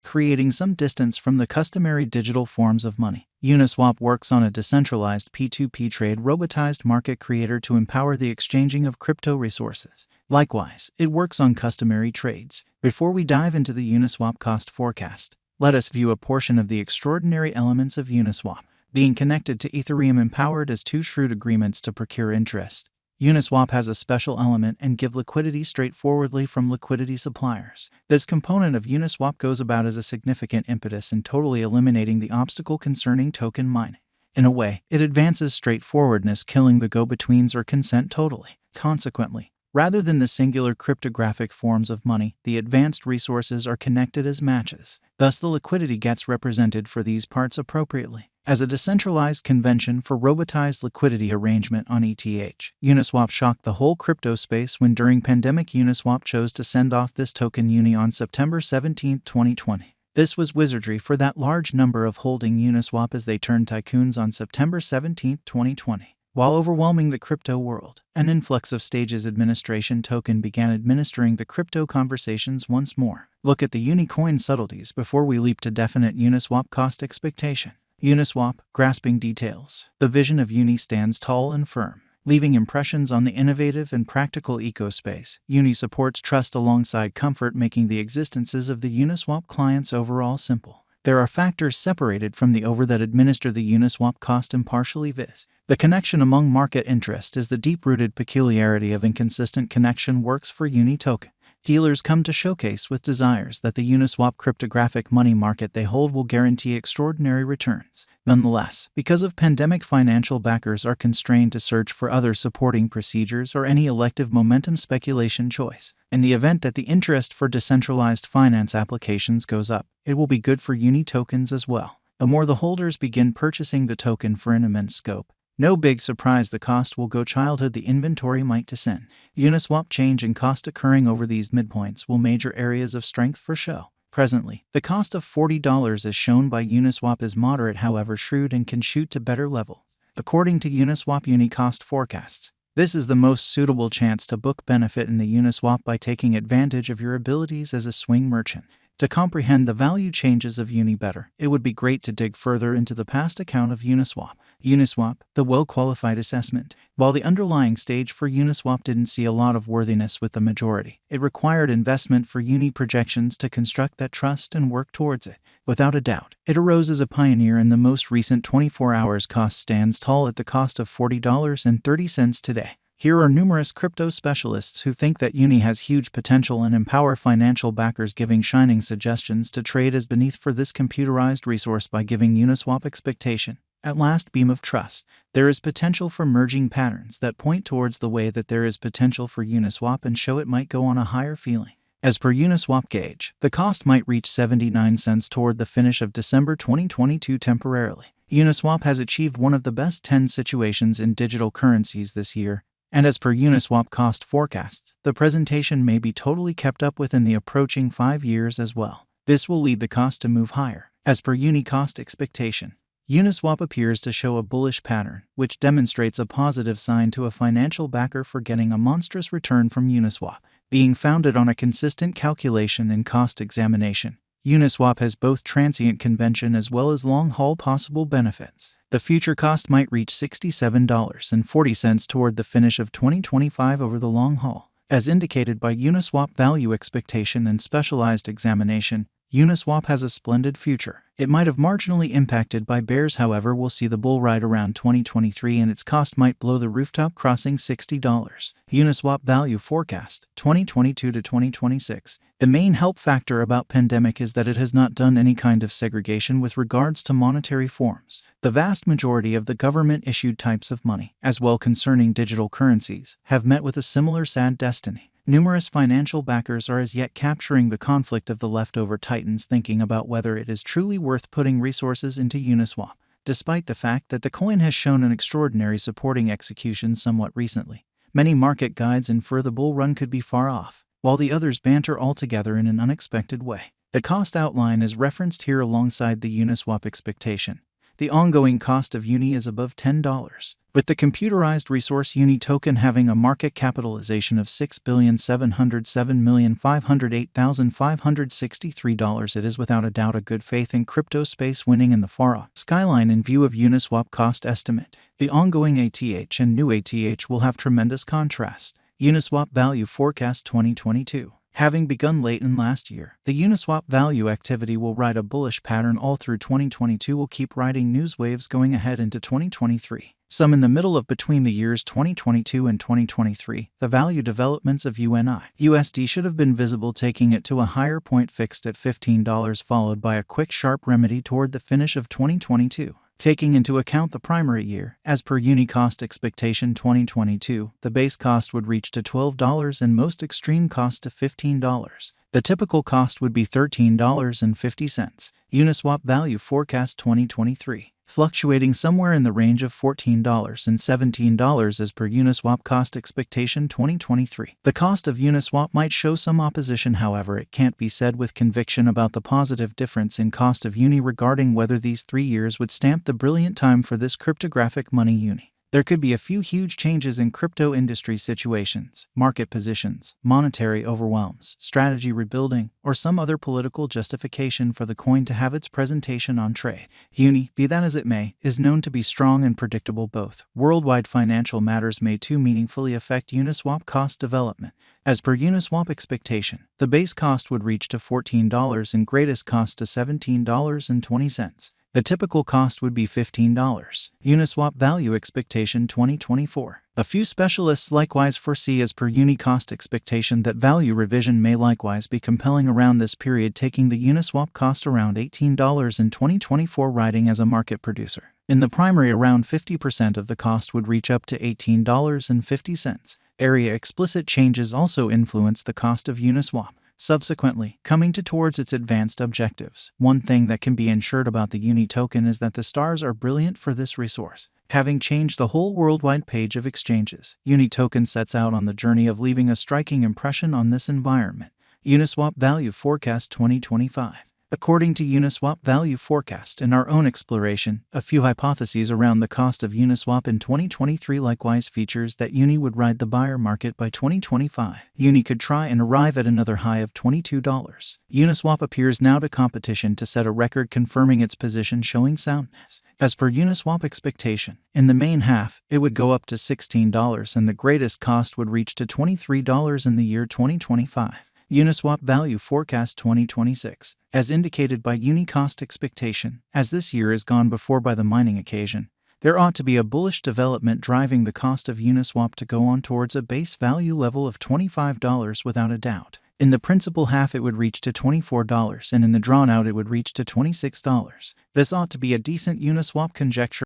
creating some distance from the customary digital forms of money. Uniswap works on a decentralized P2P trade robotized market creator to empower the exchanging of crypto resources. Likewise, it works on customary trades. Before we dive into the Uniswap cost forecast, let us view a portion of the extraordinary elements of Uniswap. Being connected to Ethereum empowered as two shrewd agreements to procure interest, Uniswap has a special element and give liquidity straightforwardly from liquidity suppliers. This component of Uniswap goes about as a significant impetus in totally eliminating the obstacle concerning token mining. In a way, it advances straightforwardness, killing the go-betweens or consent totally. Consequently, rather than the singular cryptographic forms of money, the advanced resources are connected as matches. Thus, the liquidity gets represented for these parts appropriately. As a decentralized convention for robotized liquidity arrangement on ETH, Uniswap shocked the whole crypto space when during pandemic Uniswap chose to send off this token Uni on September 17, 2020. This was wizardry for that large number of holding Uniswap as they turned tycoons on September 17, 2020. While overwhelming the crypto world, an influx of Stages administration token began administering the crypto conversations once more. Look at the Unicoin subtleties before we leap to definite Uniswap cost expectation. Uniswap, grasping details. The vision of Uni stands tall and firm, leaving impressions on the innovative and practical ecospace. Uni supports trust alongside comfort, making the existences of the Uniswap clients overall simple. There are factors separated from the over that administer the Uniswap cost impartially, viz. The connection among market interest is the deep-rooted peculiarity of inconsistent connection works for Uni token. Dealers come to showcase with desires that the Uniswap cryptographic money market they hold will guarantee extraordinary returns. Nonetheless, because of pandemic, financial backers are constrained to search for other supporting procedures or any elective momentum speculation choice. In the event that the interest for decentralized finance applications goes up, it will be good for Uni tokens as well. The more the holders begin purchasing the token for an immense scope, no big surprise the cost will go childhood, the inventory might descend. Uniswap change in cost occurring over these midpoints will major areas of strength for show. Presently, the cost of $40 as shown by Uniswap is moderate, however shrewd, and can shoot to better levels. According to Uniswap Uni cost forecasts, this is the most suitable chance to book benefit in the Uniswap by taking advantage of your abilities as a swing merchant. To comprehend the value changes of Uni better, it would be great to dig further into the past account of Uniswap. Uniswap, the well-qualified assessment. While the underlying stage for Uniswap didn't see a lot of worthiness with the majority, it required investment for Uni projections to construct that trust and work towards it. Without a doubt, it arose as a pioneer in the most recent 24 hours. Cost stands tall at the cost of $40.30 today. Here are numerous crypto specialists who think that Uni has huge potential and empower financial backers, giving shining suggestions to trade as beneath for this computerized resource by giving Uniswap expectation. At last beam of trust, there is potential for merging patterns that point towards the way that there is potential for Uniswap and show it might go on a higher feeling. As per Uniswap gauge, the cost might reach 79 cents toward the finish of December 2022 temporarily. Uniswap has achieved one of the best 10 situations in digital currencies this year, and as per Uniswap cost forecasts, the presentation may be totally kept up within the approaching 5 years as well. This will lead the cost to move higher. As per Uni cost expectation, Uniswap appears to show a bullish pattern, which demonstrates a positive sign to a financial backer for getting a monstrous return from Uniswap. Being founded on a consistent calculation and cost examination, Uniswap has both transient convention as well as long-haul possible benefits. The future cost might reach $67.40 toward the finish of 2025 over the long haul. As indicated by Uniswap value expectation and specialized examination, Uniswap has a splendid future. It might have marginally impacted by bears, however we'll see the bull ride around 2023 and its cost might blow the rooftop, crossing $60. Uniswap value forecast, 2022 to 2026. The main help factor about pandemic is that it has not done any kind of segregation with regards to monetary forms. The vast majority of the government-issued types of money, as well concerning digital currencies, have met with a similar sad destiny. Numerous financial backers are as yet capturing the conflict of the leftover titans, thinking about whether it is truly worth putting resources into Uniswap, despite the fact that the coin has shown an extraordinary supporting execution somewhat recently. Many market guides infer the bull run could be far off, while the others banter altogether in an unexpected way. The cost outline is referenced here alongside the Uniswap expectation. the ongoing cost of Uni is above $10, with the computerized resource Uni token having a market capitalization of $6,707,508,563. It is without a doubt a good faith in crypto space winning in the far-off skyline in view of Uniswap cost estimate. The ongoing ATH and new ATH will have tremendous contrast. Uniswap Value Forecast 2022. Having begun late in last year, the Uniswap value activity will ride a bullish pattern all through 2022. Will keep riding news waves going ahead into 2023. Some in the middle of between the years 2022 and 2023, the value developments of USD should have been visible, taking it to a higher point fixed at $15, followed by a quick sharp remedy toward the finish of 2022. Taking into account the primary year, as per Uni cost expectation 2022, the base cost would reach to $12 and most extreme cost to $15. The typical cost would be $13.50. Uniswap Value Forecast 2023. Fluctuating somewhere in the range of $14 and $17 as per Uniswap cost expectation 2023. The cost of Uniswap might show some opposition, however it can't be said with conviction about the positive difference in cost of Uni regarding whether these 3 years would stamp the brilliant time for this cryptographic money Uni. There could be a few huge changes in crypto industry situations, market positions, monetary overwhelms, strategy rebuilding, or some other political justification for the coin to have its presentation on trade. Uni, be that as it may, is known to be strong and predictable. Both worldwide financial matters may too meaningfully affect Uniswap cost development. As per Uniswap expectation, the base cost would reach to $14 and greatest cost to $17.20. The typical cost would be $15. Uniswap Value Expectation 2024. A few specialists likewise foresee, as per Uni cost expectation, that value revision may likewise be compelling around this period, taking the Uniswap cost around $18 in 2024, riding as a market producer. In the primary, around 50% of the cost would reach up to $18.50. Area explicit changes also influence the cost of Uniswap. Subsequently, coming towards its advanced objectives, one thing that can be ensured about the Uni token is that the stars are brilliant for this resource. Having changed the whole worldwide page of exchanges, Uni token sets out on the journey of leaving a striking impression on this environment. Uniswap Value Forecast 2025. According to Uniswap Value Forecast and our own exploration, a few hypotheses around the cost of Uniswap in 2023 likewise features that Uni would ride the buyer market by 2025. Uni could try and arrive at another high of $22. Uniswap appears now to competition to set a record, confirming its position, showing soundness. As per Uniswap expectation, in the main half, it would go up to $16 and the greatest cost would reach to $23 in the year 2025. Uniswap Value Forecast 2026. As indicated by Uni cost expectation, as this year is gone before by the mining occasion, there ought to be a bullish development driving the cost of Uniswap to go on towards a base value level of $25 without a doubt. In the principal half it would reach to $24 and in the drawn out it would reach to $26. This ought to be a decent Uniswap conjecture